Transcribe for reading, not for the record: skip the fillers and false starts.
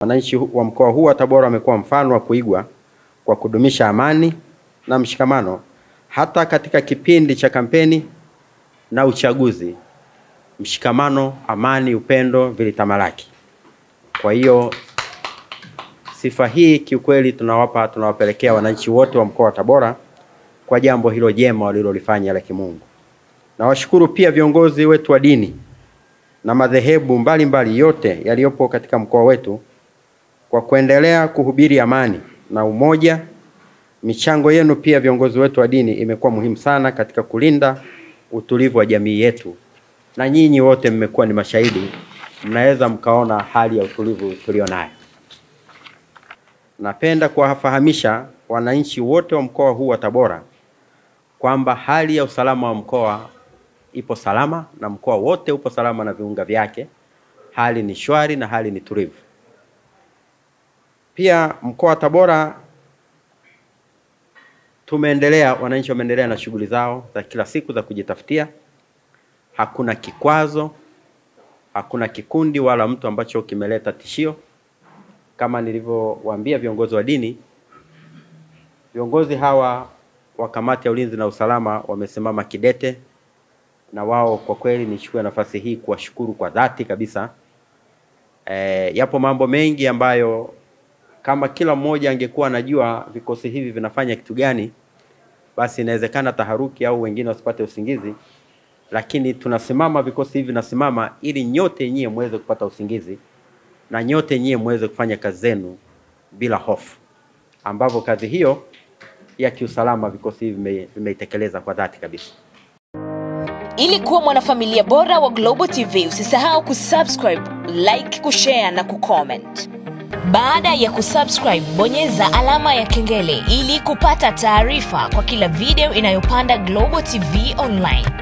Wananchi wa mkoa huu wa Tabora wamekuwa mfano wa kuigwa kwa kudumisha amani na mshikamano hata katika kipindi cha kampeni na uchaguzi. Mshikamano, amani, upendo vilitamalaki. Kwa hiyo sifa hii kiukweli tunawapelekea wananchi wote wa mkoa wa Tabora kwa jambo hilo jema walilolifanya la kimungu. Na washukuru pia viongozi wetu wa dini na madhehebu mbalimbali yote yaliyopo katika mkoa wetu kwa kuendelea kuhubiri amani na umoja. Michango yenu pia viongozi wetu wa dini imekuwa muhimu sana katika kulinda utulivu wa jamii yetu. Na nyinyi wote mmekuwa ni mashahidi, mnaweza mkaona hali ya utulivu tulionayo. Napenda kuwafahamisha wananchi wote wa mkoa huu wa Tabora kwamba hali ya usalama wa mkoa ipo salama na mkoa wote upo salama na viunga vyake. Hali ni shwari na hali ni tulivu. Pia mkoa wa Tabora wananchi wameendelea na shughuli zao za kila siku za kujitafutia. Hakuna kikwazo, hakuna kikundi wala mtu ambacho kimeleta tishio. Kama nilivyowaambia viongozi wa dini, viongozi hawa wa kamati ya ulinzi na usalama wamesimama kidete, na wao kwa kweli nichukue nafasi hii kuwashukuru kwa dhati kabisa. Yapo mambo mengi ambayo kama kila mmoja angekuwa anajua vikosi hivi vinafanya kitu gani, basi inawezekana taharuki au wengine wasipate usingizi. Lakini tunasimama, vikosi hivi vinasimama ili nyote nyie muweze kupata usingizi na nyote nyie muweze kufanya kazi zenu bila hofu, ambavyo kazi hiyo ya kiusalama vikosi hivi vimeitekeleza kwa dhati kabisa. Ili kuwa mwanafamilia bora wa Global TV, usisahau kusubscribe, like, kushare na kucomment. Baada ya kusubscribe, bonyeza alama ya kengele ili kupata taarifa kwa kila video inayopanda Global TV Online.